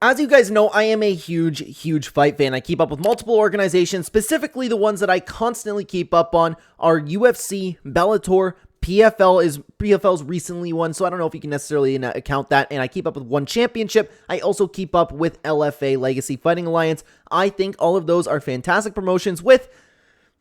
As you guys know, I am a huge fight fan. I keep up with multiple organizations. Specifically, the ones that I constantly keep up on are UFC, Bellator, PFL's recently won, so I don't know if you can necessarily account that, and I keep up with One Championship. I also keep up with LFA, Legacy Fighting Alliance. I think all of those are fantastic promotions, with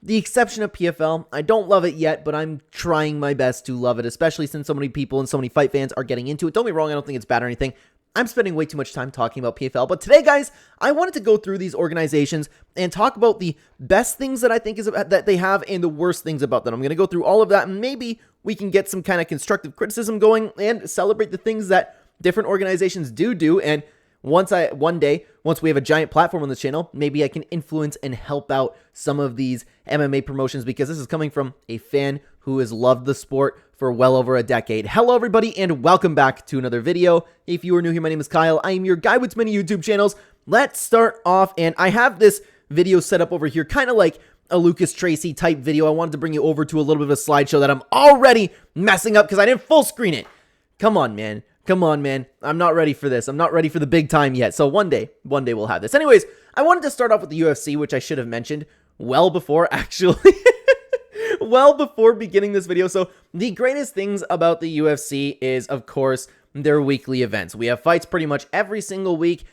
the exception of PFL. I don't love it yet, but I'm trying my best to love it, especially since so many people and so many fight fans are getting into it. Don't be wrong, I don't think it's bad or anything. I'm spending way too much time talking about PFL, but today, guys, I wanted to go through these organizations and talk about the best things that I think that they have and the worst things about them. I'm going to go through all of that, and maybe we can get some kind of constructive criticism going and celebrate the things that different organizations do. And once we have a giant platform on this channel, maybe I can influence and help out some of these MMA promotions, because this is coming from a fan who has loved the sport for well over a decade. Hello, everybody, and welcome back to another video. If you are new here, my name is Kyle. I am your guy with many YouTube channels. Let's start off, and I have this video set up over here, kind of like a Lucas Tracy type video. I wanted to bring you over to a little bit of a slideshow that I'm already messing up because I didn't full screen it. Come on, man. I'm not ready for this. I'm not ready for the big time yet. So one day we'll have this. Anyways, I wanted to start off with the UFC, which I should have mentioned well before, actually. Well before beginning this video. So the greatest things about the UFC is, of course, their weekly events. We have fights pretty much every single week.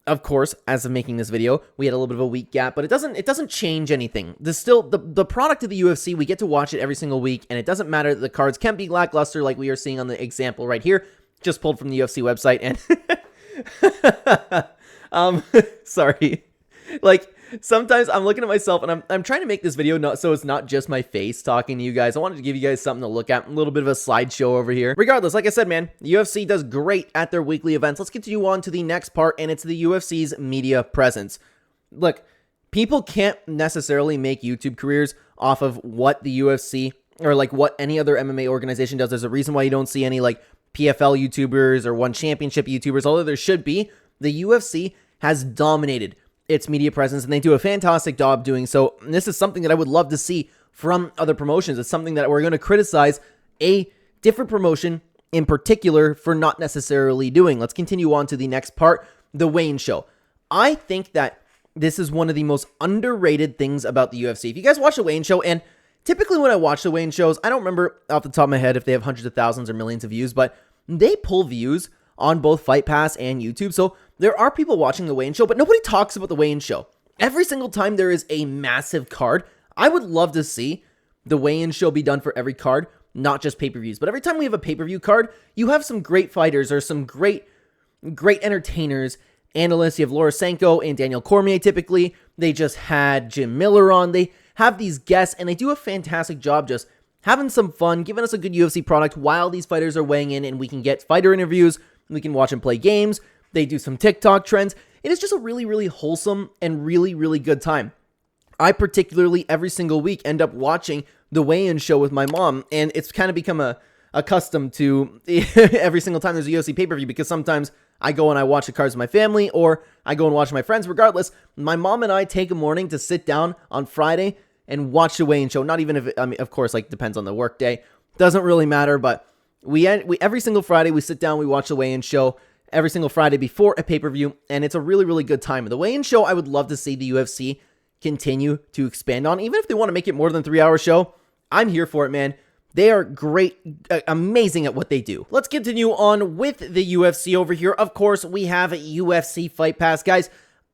Of course, as of making this video, we had a little bit of a week gap, but it doesn't change anything. The product of the UFC, we get to watch it every single week, and it doesn't matter that the cards can be lackluster, like we are seeing on the example right here, just pulled from the UFC website. And sorry, like, sometimes I'm looking at myself and I'm trying to make this video so it's not just my face talking to you guys. I wanted to give you guys something to look at, a little bit of a slideshow over here. Regardless, like I said, man, UFC does great at their weekly events. Let's continue on to the next part, and it's the UFC's media presence. Look, people can't necessarily make YouTube careers off of what the UFC or like what any other MMA organization does. There's a reason why you don't see any like PFL YouTubers or One Championship YouTubers, although there should be. The UFC has dominated its media presence, and they do a fantastic job doing so. And this is something that I would love to see from other promotions. It's something that we're going to criticize a different promotion in particular for not necessarily doing. Let's continue on to the next part, the weigh-in show. I think that this is one of the most underrated things about the UFC. If you guys watch the weigh-in show, and typically when I watch the weigh-in shows, I don't remember off the top of my head if they have hundreds of thousands or millions of views, but they pull views on both Fight Pass and YouTube. So there are people watching the weigh-in show, but nobody talks about the weigh-in show. Every single time there is a massive card, I would love to see the weigh-in show be done for every card, not just pay-per-views. But every time we have a pay-per-view card, you have some great fighters or some great entertainers, analysts. You have Laura Sanko and Daniel Cormier typically. They just had Jim Miller on. They have these guests, and they do a fantastic job just having some fun, giving us a good UFC product while these fighters are weighing in, and we can get fighter interviews. We can watch them play games. They do some TikTok trends. It is just a really wholesome and really good time. I particularly every single week end up watching the weigh-in show with my mom, and it's kind of become a custom to every single time there's a UFC pay-per-view, because sometimes I go and I watch the cards with my family, or I go and watch my friends. Regardless, my mom and I take a morning to sit down on Friday and watch the weigh-in show. Not even if I mean, of course, like, depends on the work day. Doesn't really matter, but we every single Friday we sit down, we watch the weigh-in show every single Friday before a pay-per-view, and it's a really good time. The weigh-in show, I would love to see the UFC continue to expand on. Even if they want to make it more than a 3-hour show, I'm here for it, man. They are great, amazing at what they do. Let's continue on with the UFC over here. Of course, we have UFC Fight Pass. Guys,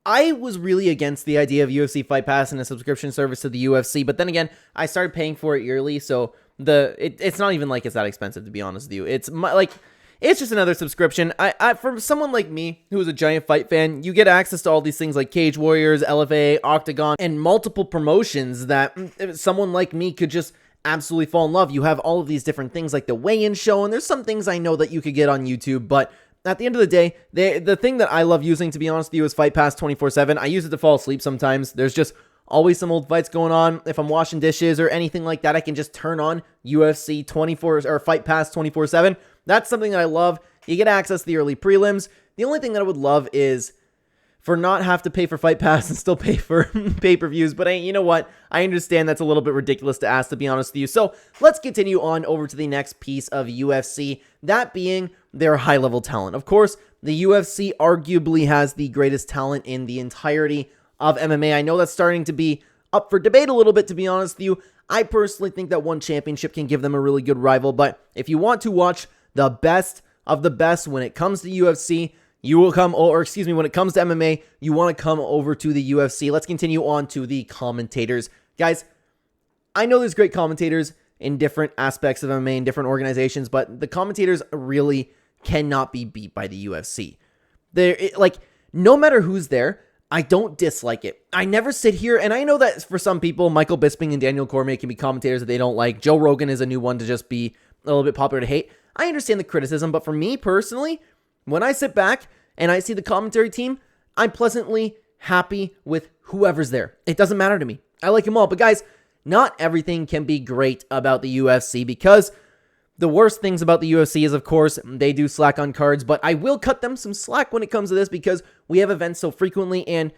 I was really against the idea of UFC Fight Pass and a subscription service to the UFC, but then again, I started paying for it yearly, so it's not even like it's that expensive, to be honest with you. It's just another subscription. For someone like me, who is a giant fight fan, you get access to all these things like Cage Warriors, LFA, Octagon, and multiple promotions that someone like me could just absolutely fall in love. You have all of these different things like the weigh-in show, and there's some things I know that you could get on YouTube, but at the end of the day, the thing that I love using, to be honest with you, is Fight Pass 24/7. I use it to fall asleep sometimes. There's just always some old fights going on. If I'm washing dishes or anything like that, I can just turn on UFC 24 or Fight Pass 24/7. That's something that I love. You get access to the early prelims. The only thing that I would love is for not have to pay for Fight Pass and still pay for pay-per-views. But you know what? I understand that's a little bit ridiculous to ask, to be honest with you. So let's continue on over to the next piece of UFC, that being they're high-level talent. Of course, the UFC arguably has the greatest talent in the entirety of MMA. I know that's starting to be up for debate a little bit, to be honest with you. I personally think that One Championship can give them a really good rival, but if you want to watch the best of the best when it comes to UFC, you will come, or excuse me, when it comes to MMA, you want to come over to the UFC. Let's continue on to the commentators. Guys, I know there's great commentators in different aspects of MMA in different organizations, but the commentators really cannot be beat by the UFC. Like, no matter who's there, I don't dislike it. I never sit here, and I know that for some people, Michael Bisping and Daniel Cormier can be commentators that they don't like. Joe Rogan is a new one to just be a little bit popular to hate. I understand the criticism, but for me personally, when I sit back and I see the commentary team, I'm pleasantly happy with whoever's there. It doesn't matter to me. I like them all. But guys, not everything can be great about the UFC, because the worst things about the UFC is, of course, they do slack on cards, but I will cut them some slack when it comes to this because we have events so frequently, and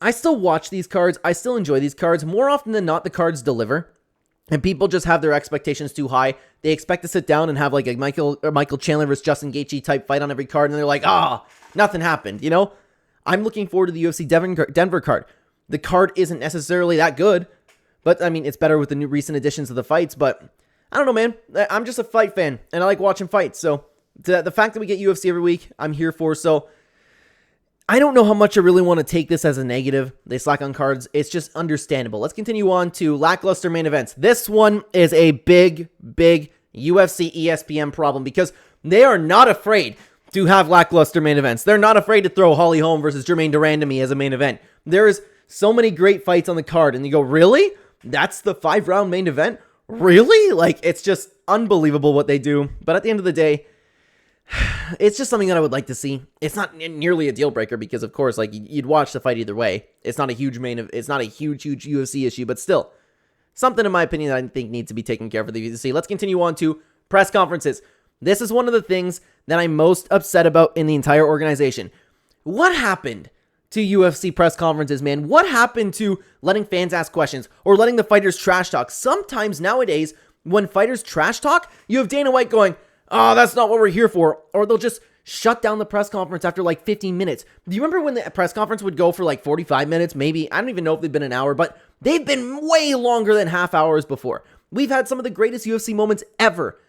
I still watch these cards. I still enjoy these cards. More often than not, the cards deliver, and people just have their expectations too high. They expect to sit down and have like a Michael Chandler versus Justin Gaethje type fight on every card, and they're like, nothing happened, you know? I'm looking forward to the UFC Denver card. The card isn't necessarily that good, but I mean, it's better with the new recent additions of the fights, but I don't know, man. I'm just a fight fan, and I like watching fights. So the fact that we get UFC every week, I'm here for. So I don't know how much I really want to take this as a negative. They slack on cards. It's just understandable. Let's continue on to lackluster main events. This one is a big UFC ESPN problem because they are not afraid to have lackluster main events. They're not afraid to throw Holly Holm versus Jermaine Durandamy as a main event. There's so many great fights on the card, and you go, really? That's the 5-round main event? Really? Like, it's just unbelievable what they do. But at the end of the day, it's just something that I would like to see. It's not nearly a deal breaker because, of course, like, you'd watch the fight either way. It's not a huge it's not a huge UFC issue, but still, something in my opinion that I think needs to be taken care of for the UFC. Let's continue on to press conferences. This is one of the things that I'm most upset about in the entire organization. What happened to UFC press conferences, man? What happened to letting fans ask questions or letting the fighters trash talk? Sometimes nowadays, when fighters trash talk, you have Dana White going, "Oh, that's not what we're here for," or they'll just shut down the press conference after like 15 minutes. Do you remember when the press conference would go for like 45 minutes, maybe? I don't even know if they've been an hour, but they've been way longer than half hours before. We've had some of the greatest UFC moments ever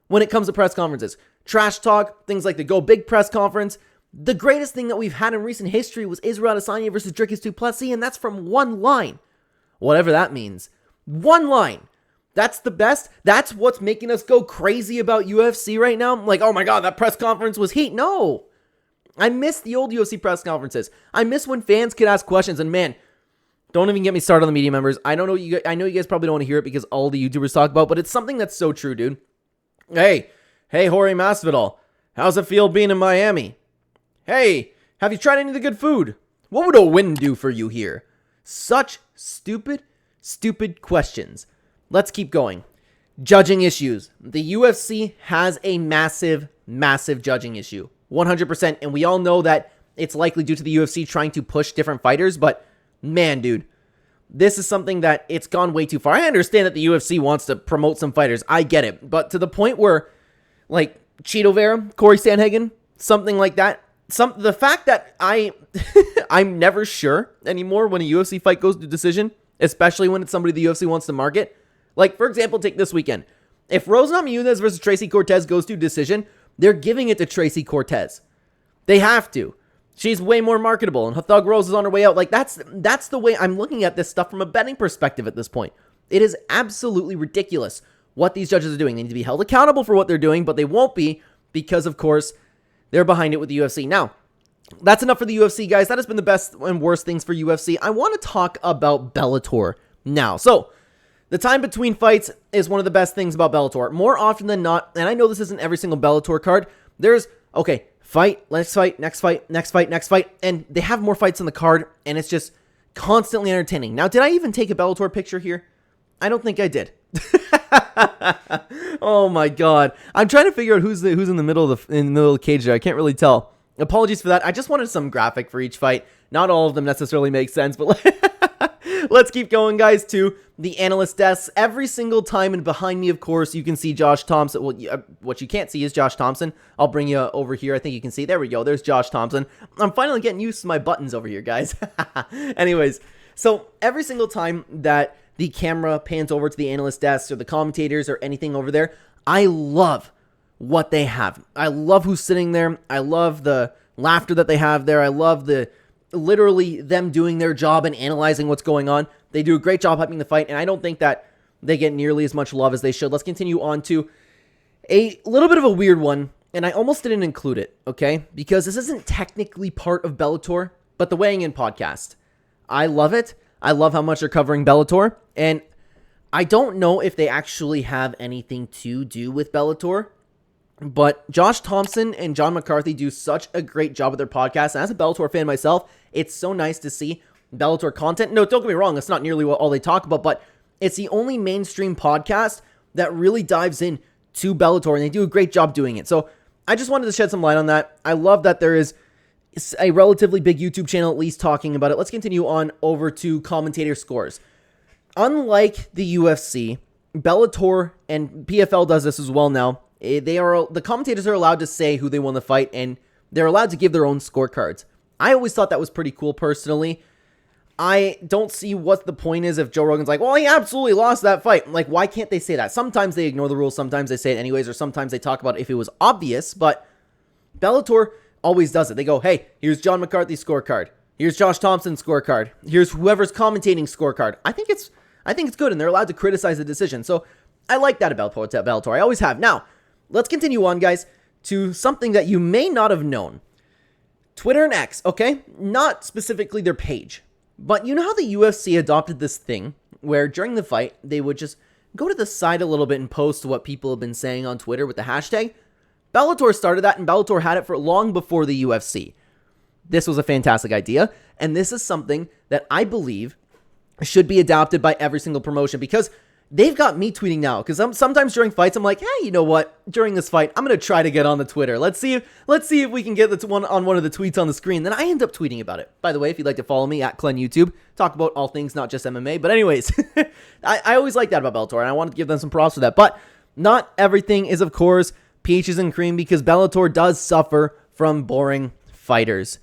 when it comes to press conferences. Trash talk, things like the Go Big press conference. The greatest thing that we've had in recent history was Israel Adesanya versus Dricus du Plessis, and that's from one line. Whatever that means. One line. That's the best. That's what's making us go crazy about UFC right now. Like, oh my God, that press conference was heat. No. I miss the old UFC press conferences. I miss when fans could ask questions, and man, don't even get me started on the media members. I know you guys probably don't want to hear it because all the YouTubers talk about, but it's something that's so true, dude. Hey, Jorge Masvidal, how's it feel being in Miami? Hey, have you tried any of the good food? What would a win do for you here? Such stupid questions. Let's keep going. Judging issues. The UFC has a massive judging issue. 100%. And we all know that it's likely due to the UFC trying to push different fighters. But man, dude, this is something that it's gone way too far. I understand that the UFC wants to promote some fighters. I get it. But to the point where, like, Cheeto Vera, Corey Sandhagen, something like that. The fact that I'm never sure anymore when a UFC fight goes to decision, especially when it's somebody the UFC wants to market. Like, for example, take this weekend. If Rose Namajunas versus Tracy Cortez goes to decision, they're giving it to Tracy Cortez. They have to. She's way more marketable, and Thug Rose is on her way out. Like, that's the way I'm looking at this stuff from a betting perspective at this point. It is absolutely ridiculous what these judges are doing. They need to be held accountable for what they're doing, but they won't be because, of course, they're behind it with the UFC. Now, that's enough for the UFC, guys. That has been the best and worst things for UFC. I want to talk about Bellator now. So, the time between fights is one of the best things about Bellator. More often than not, and I know this isn't every single Bellator card, there's, okay, fight, next fight, next fight, next fight, next fight, and they have more fights on the card, and it's just constantly entertaining. Now, did I even take a Bellator picture here? I don't think I did. Oh my God. I'm trying to figure out who's in the middle of the cage there. I can't really tell. Apologies for that. I just wanted some graphic for each fight. Not all of them necessarily make sense, but let's keep going, guys, to the analyst desks every single time, and behind me, of course, you can see Josh Thompson. Well, what you can't see is Josh Thompson. I'll bring you over here. I think you can see. There we go. There's Josh Thompson. I'm finally getting used to my buttons over here, guys. Anyways, so every single time that the camera pans over to the analyst desks or the commentators or anything over there, I love what they have. I love who's sitting there. I love the laughter that they have there. I love literally them doing their job and analyzing what's going on. They do a great job hyping the fight, and I don't think that they get nearly as much love as they should. Let's continue on to a little bit of a weird one, and I almost didn't include it, okay? Because this isn't technically part of Bellator, but the Weighing In podcast. I love it. I love how much they're covering Bellator, and I don't know if they actually have anything to do with Bellator, but Josh Thompson and John McCarthy do such a great job with their podcast, and as a Bellator fan myself, it's so nice to see Bellator content. No, don't get me wrong, it's not nearly all they talk about, but it's the only mainstream podcast that really dives in to Bellator, and they do a great job doing it. So I just wanted to shed some light on that. I love that there is a relatively big YouTube channel at least talking about it. Let's continue on over to commentator scores. Unlike the UFC, Bellator and PFL does this as well now. The commentators are allowed to say who they won the fight, and they're allowed to give their own scorecards. I always thought that was pretty cool personally. I don't see what the point is if Joe Rogan's like, well, he absolutely lost that fight. Like, why can't they say that? Sometimes they ignore the rules, sometimes they say it anyways, or sometimes they talk about it if it was obvious, but Bellator always does it. They go, hey, here's John McCarthy's scorecard. Here's Josh Thompson's scorecard. Here's whoever's commentating scorecard. I think it's good, and they're allowed to criticize the decision. So I like that about Bellator. I always have. Now, let's continue on, guys, to something that you may not have known. Twitter and X, okay? Not specifically their page. But you know how the UFC adopted this thing where during the fight, they would just go to the side a little bit and post what people have been saying on Twitter with the hashtag? Bellator started that, and Bellator had it for long before the UFC. This was a fantastic idea, and this is something that I believe should be adopted by every single promotion, because they've got me tweeting now, because sometimes during fights, I'm like, hey, you know what? During this fight, I'm going to try to get on the Twitter. Let's see if we can get one of the tweets on the screen. Then I end up tweeting about it. By the way, if you'd like to follow me at Clen YouTube, talk about all things, not just MMA. But anyways, I always like that about Bellator, and I wanted to give them some props for that. But not everything is, of course, peaches and cream, because Bellator does suffer from boring fighters.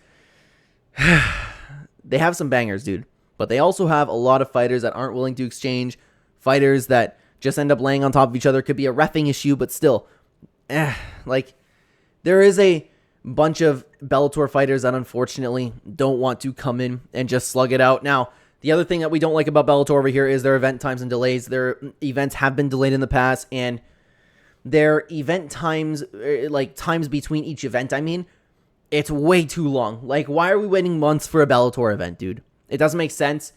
They have some bangers, dude. But they also have a lot of fighters that aren't willing to exchange, fighters that just end up laying on top of each other. Could be a reffing issue, but still, like, there is a bunch of Bellator fighters that unfortunately don't want to come in and just slug it out. Now, the other thing that we don't like about Bellator over here is their event times and delays. Their events have been delayed in the past, and their event times, like times between each event, I mean, it's way too long. Like, why are we waiting months for a Bellator event, dude? It doesn't make sense.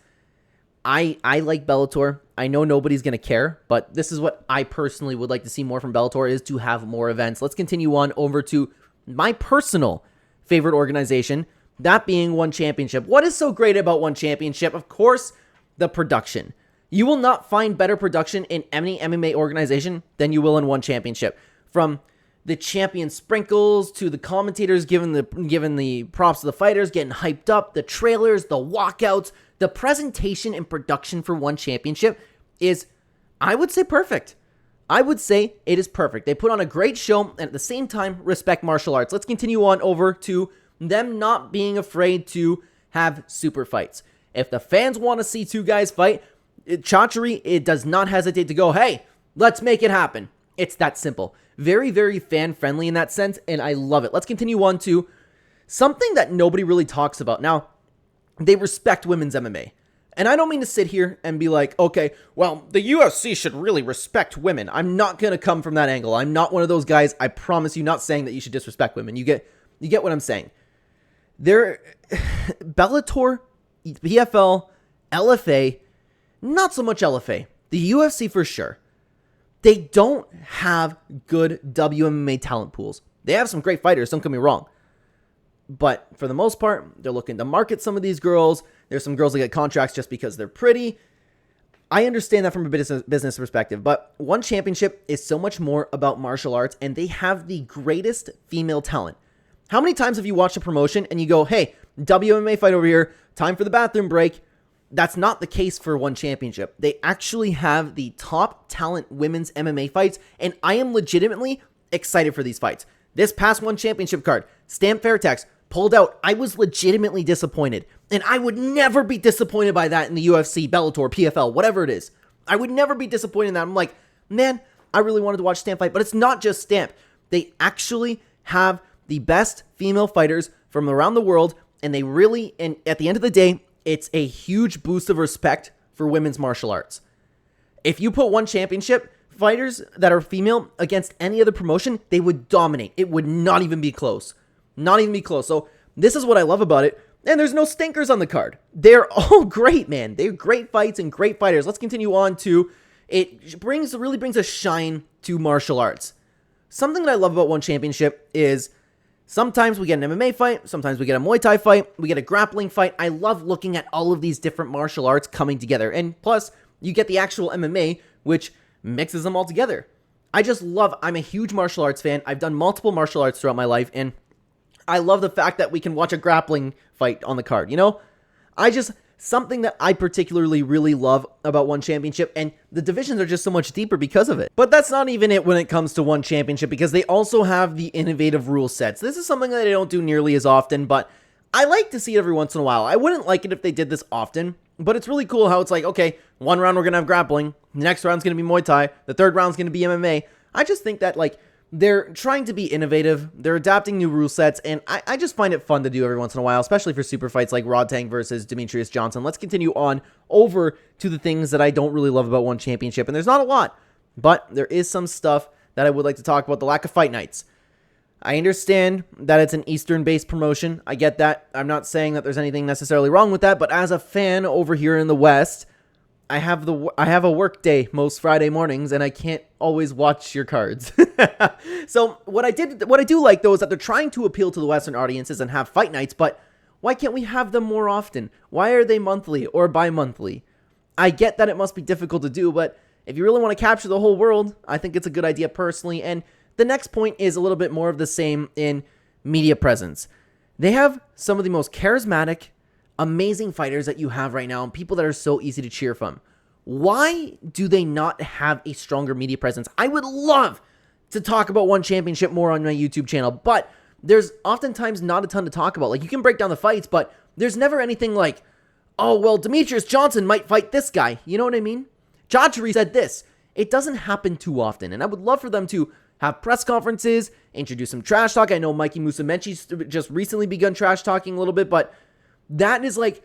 I like Bellator. I know nobody's going to care, but this is what I personally would like to see more from Bellator, is to have more events. Let's continue on over to my personal favorite organization, that being One Championship. What is so great about One Championship? Of course, the production. You will not find better production in any MMA organization than you will in One Championship. From the champion sprinkles to the commentators giving the props to the fighters, getting hyped up, the trailers, the walkouts, the presentation and production for One Championship is, I would say, perfect. I would say it is perfect. They put on a great show and at the same time respect martial arts. Let's continue on over to them not being afraid to have super fights. If the fans want to see two guys fight, Chachery, it does not hesitate to go, hey, let's make it happen. It's that simple. Very, very fan-friendly in that sense, and I love it. Let's continue on to something that nobody really talks about. Now, they respect women's MMA. And I don't mean to sit here and be like, okay, well, the UFC should really respect women. I'm not going to come from that angle. I'm not one of those guys. I promise you, not saying that you should disrespect women. You get what I'm saying. Bellator, PFL, LFA, not so much LFA. The UFC for sure. They don't have good WMMA talent pools. They have some great fighters, don't get me wrong. But for the most part, they're looking to market some of these girls. There's some girls that get contracts just because they're pretty. I understand that from a business perspective, but One Championship is so much more about martial arts, and they have the greatest female talent. How many times have you watched a promotion and you go, hey, WMMA fight over here, time for the bathroom break, that's not the case for One Championship. They actually have the top talent women's MMA fights, and I am legitimately excited for these fights. This past One Championship card, Stamp Fairtex pulled out. I was legitimately disappointed, and I would never be disappointed by that in the UFC, Bellator, PFL, whatever it is. I would never be disappointed in that. I'm like, man, I really wanted to watch Stamp fight, but it's not just Stamp. They actually have the best female fighters from around the world, and they really, and at the end of the day, it's a huge boost of respect for women's martial arts. If you put One Championship fighters that are female against any other promotion, they would dominate. It would not even be close. Not even be close. So this is what I love about it. And there's no stinkers on the card. They're all great, man. They're great fights and great fighters. Let's continue on to, it really brings a shine to martial arts. Something that I love about One Championship is sometimes we get an MMA fight, sometimes we get a Muay Thai fight, we get a grappling fight. I love looking at all of these different martial arts coming together. And plus, you get the actual MMA, which mixes them all together. I'm a huge martial arts fan. I've done multiple martial arts throughout my life, and I love the fact that we can watch a grappling fight on the card, you know? Something that I particularly really love about One Championship, and the divisions are just so much deeper because of it. But that's not even it when it comes to One Championship, because they also have the innovative rule sets. This is something that I don't do nearly as often, but I like to see it every once in a while. I wouldn't like it if they did this often, but it's really cool how it's like, okay, one round we're going to have grappling, the next round's going to be Muay Thai, the third round's going to be MMA. I just think that, like, they're trying to be innovative, they're adapting new rule sets, and I just find it fun to do every once in a while, especially for super fights like Rodtang versus Demetrius Johnson. Let's continue on over to the things that I don't really love about One Championship, and there's not a lot, but there is some stuff that I would like to talk about. The lack of fight nights. I understand that it's an Eastern-based promotion. I get that. I'm not saying that there's anything necessarily wrong with that, but as a fan over here in the West, I have a work day most Friday mornings, and I can't always watch your cards. So what I do like though is that they're trying to appeal to the Western audiences and have fight nights, but why can't we have them more often? Why are they monthly or bi-monthly? I get that it must be difficult to do, but if you really want to capture the whole world, I think it's a good idea personally. And the next point is a little bit more of the same in media presence. They have some of the most charismatic, amazing fighters that you have right now, and people that are so easy to cheer from. Why do they not have a stronger media presence? I would love to talk about One Championship more on my YouTube channel, but there's oftentimes not a ton to talk about. Like, you can break down the fights, but there's never anything like, oh, well, Demetrius Johnson might fight this guy. You know what I mean? Jajari said this. It doesn't happen too often, and I would love for them to have press conferences, introduce some trash talk. I know Mikey Musumeci's just recently begun trash talking a little bit, but that is like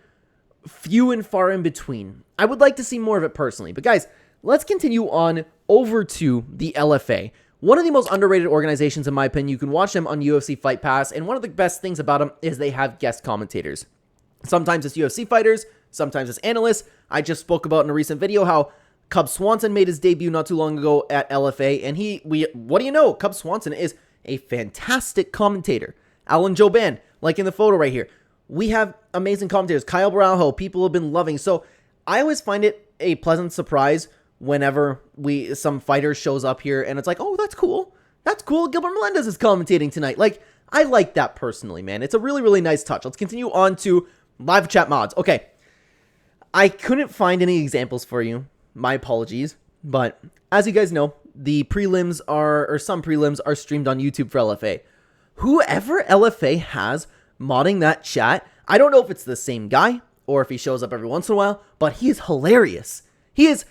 few and far in between. I would like to see more of it personally. But guys, let's continue on over to the LFA. One of the most underrated organizations in my opinion. You can watch them on UFC Fight Pass, and one of the best things about them is they have guest commentators. Sometimes it's UFC fighters, sometimes it's analysts. I just spoke about in a recent video how Cub Swanson made his debut not too long ago at LFA, and what do you know? Cub Swanson is a fantastic commentator. Alan Joban, like in the photo right here. We have amazing commentators. Kyle Baralho, people have been loving. So I always find it a pleasant surprise whenever some fighter shows up here, and it's like, oh, that's cool. That's cool. Gilbert Melendez is commentating tonight. Like, I like that personally, man. It's a really, really nice touch. Let's continue on to live chat mods. Okay. I couldn't find any examples for you. My apologies. But as you guys know, the prelims some prelims are streamed on YouTube for LFA. Whoever LFA has modding that chat, I don't know if it's the same guy or if he shows up every once in a while, but he is hilarious. He is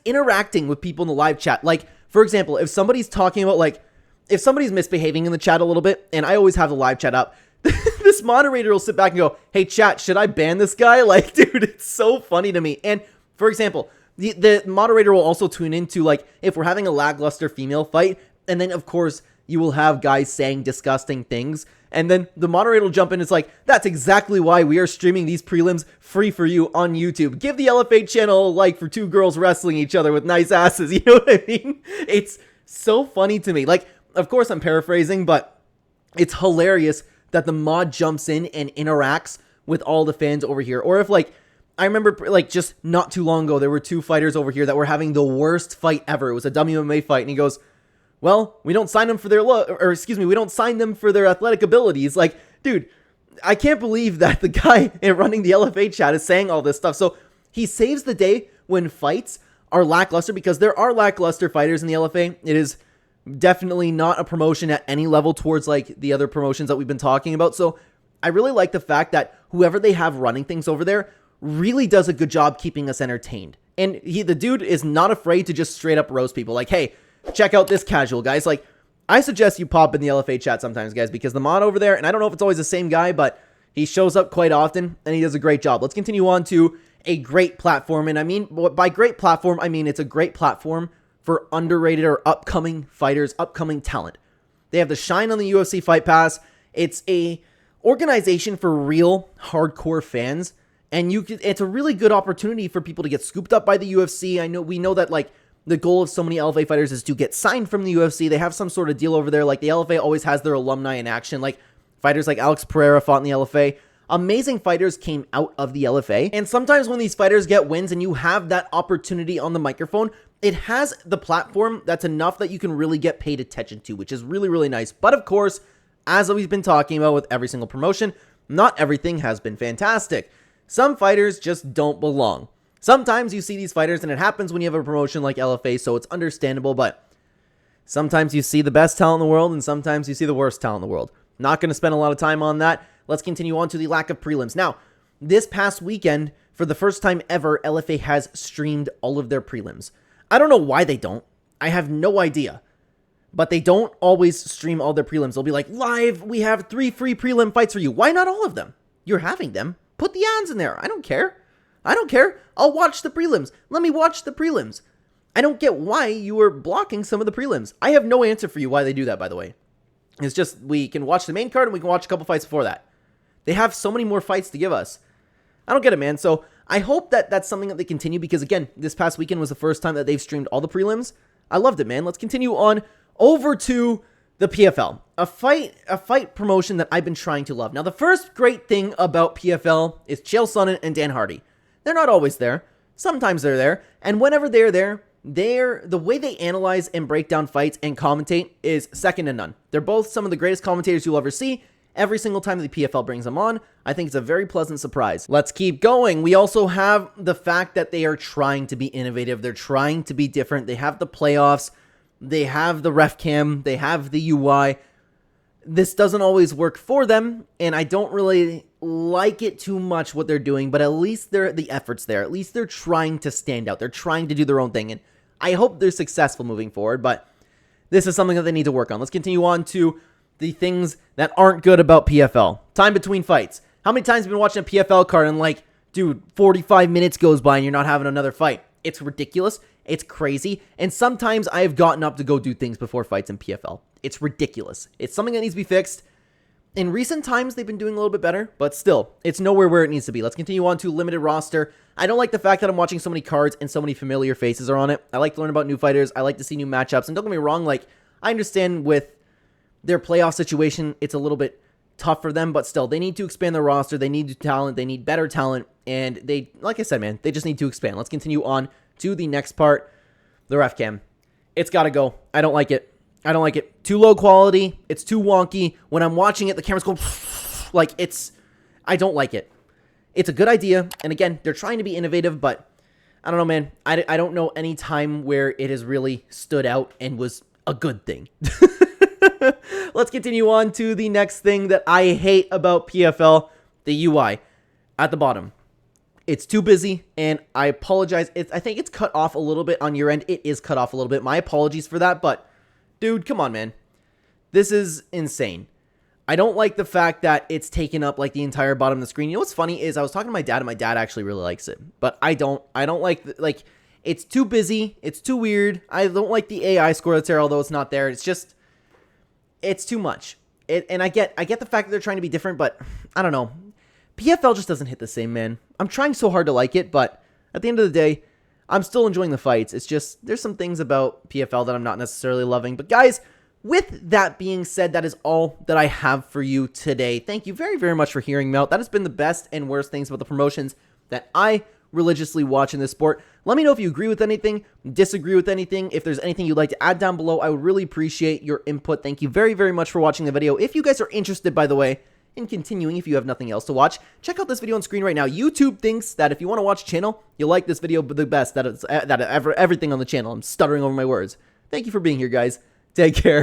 interacting with people in the live chat. Like, for example, if somebody's talking about, like, if somebody's misbehaving in the chat a little bit, and I always have the live chat up, this moderator will sit back and go, hey, chat, should I ban this guy? Like, dude, it's so funny to me. And, for example, the moderator will also tune into, like, if we're having a lackluster female fight, and then, of course, you will have guys saying disgusting things, and then the moderator will jump in. It's like, that's exactly why we are streaming these prelims free for you on YouTube. Give the LFA channel a like for two girls wrestling each other with nice asses. You know what I mean? It's so funny to me. Like, of course I'm paraphrasing, but it's hilarious that the mod jumps in and interacts with all the fans over here. Or if, like, I remember, like, just not too long ago, there were two fighters over here that were having the worst fight ever. It was a WMA fight, and he goes, well, we don't sign them for we don't sign them for their athletic abilities. Like, dude, I can't believe that the guy running the LFA chat is saying all this stuff. So He saves the day when fights are lackluster, because there are lackluster fighters in the LFA. It is definitely not a promotion at any level towards like the other promotions that we've been talking about. So I really like the fact that whoever they have running things over there really does a good job keeping us entertained. And the dude is not afraid to just straight up roast people. Like, hey, check out this casual, guys. Like, I suggest you pop in the LFA chat sometimes, guys, because the mod over there, and I don't know if it's always the same guy, but he shows up quite often, and he does a great job. Let's continue on to a great platform. And I mean, by great platform, I mean it's a great platform for underrated or upcoming fighters, upcoming talent. They have the Shine on the UFC Fight Pass. It's a organization for real hardcore fans, and it's a really good opportunity for people to get scooped up by the UFC. We know that like the goal of so many LFA fighters is to get signed from the UFC. They have some sort of deal over there. Like the LFA always has their alumni in action. Like fighters like Alex Pereira fought in the LFA. Amazing fighters came out of the LFA. And sometimes when these fighters get wins and you have that opportunity on the microphone, it has the platform that's enough that you can really get paid attention to, which is really, really nice. But of course, as we've been talking about with every single promotion, not everything has been fantastic. Some fighters just don't belong. Sometimes you see these fighters, and it happens when you have a promotion like LFA, so it's understandable, but sometimes you see the best talent in the world, and sometimes you see the worst talent in the world. Not going to spend a lot of time on that. Let's continue on to the lack of prelims. Now, this past weekend, for the first time ever, LFA has streamed all of their prelims. I don't know why they don't. I have no idea. But they don't always stream all their prelims. They'll be like, live, we have 3 free prelim fights for you. Why not all of them? You're having them. Put the odds in there. I don't care. I don't care. I'll watch the prelims. Let me watch the prelims. I don't get why you are blocking some of the prelims. I have no answer for you why they do that, by the way. It's just we can watch the main card and we can watch a couple fights before that. They have so many more fights to give us. I don't get it, man. So I hope that that's something that they continue, because, again, this past weekend was the first time that they've streamed all the prelims. I loved it, man. Let's continue on over to the PFL, a fight promotion that I've been trying to love. Now, the first great thing about PFL is Chael Sonnen and Dan Hardy. They're not always there. Sometimes they're there. And whenever they're there, the way they analyze and break down fights and commentate is second to none. They're both some of the greatest commentators you'll ever see. Every single time the PFL brings them on, I think it's a very pleasant surprise. Let's keep going. We also have the fact that they are trying to be innovative. They're trying to be different. They have the playoffs. They have the ref cam. They have the UI. This doesn't always work for them, and I don't really like it too much what they're doing, but at least the effort's there. At least they're trying to stand out. They're trying to do their own thing, and I hope they're successful moving forward, but this is something that they need to work on. Let's continue on to the things that aren't good about PFL. Time between fights. How many times have you been watching a PFL card and like, dude, 45 minutes goes by and you're not having another fight? It's ridiculous. It's crazy. And sometimes I have gotten up to go do things before fights in PFL. It's ridiculous. It's something that needs to be fixed. In recent times, they've been doing a little bit better, but still, it's nowhere where it needs to be. Let's continue on to limited roster. I don't like the fact that I'm watching so many cards and so many familiar faces are on it. I like to learn about new fighters. I like to see new matchups. And don't get me wrong, like, I understand with their playoff situation, it's a little bit tough for them, but still, they need to expand their roster. They need talent. They need better talent. And they, like I said, man, they just need to expand. Let's continue on to the next part, the ref cam. It's got to go. I don't like it. I don't like it. Too low quality. It's too wonky. When I'm watching it, the camera's going like I don't like it. It's a good idea. And again, they're trying to be innovative, but I don't know, man. I don't know any time where it has really stood out and was a good thing. Let's continue on to the next thing that I hate about PFL, the UI at the bottom. It's too busy, and I apologize. I think it's cut off a little bit on your end. It is cut off a little bit. My apologies for that, but dude, come on, man. This is insane. I don't like the fact that it's taken up like the entire bottom of the screen. You know what's funny is I was talking to my dad, and my dad actually really likes it, but I don't like it's too busy. It's too weird. I don't like the AI score that's there, although it's not there. It's too much. And I get the fact that they're trying to be different, but I don't know. PFL just doesn't hit the same, man. I'm trying so hard to like it, but at the end of the day, I'm still enjoying the fights. It's just, there's some things about PFL that I'm not necessarily loving. But guys, with that being said, that is all that I have for you today. Thank you very, very much for hearing me out. That has been the best and worst things about the promotions that I religiously watch in this sport. Let me know if you agree with anything, disagree with anything. If there's anything you'd like to add down below, I would really appreciate your input. Thank you very, very much for watching the video. If you guys are interested, by the way, And continuing, if you have nothing else to watch, check out this video on screen right now. YouTube thinks that if you want to watch channel, you'll like this video the best, everything on the channel. I'm stuttering over my words. Thank you for being here, guys. Take care.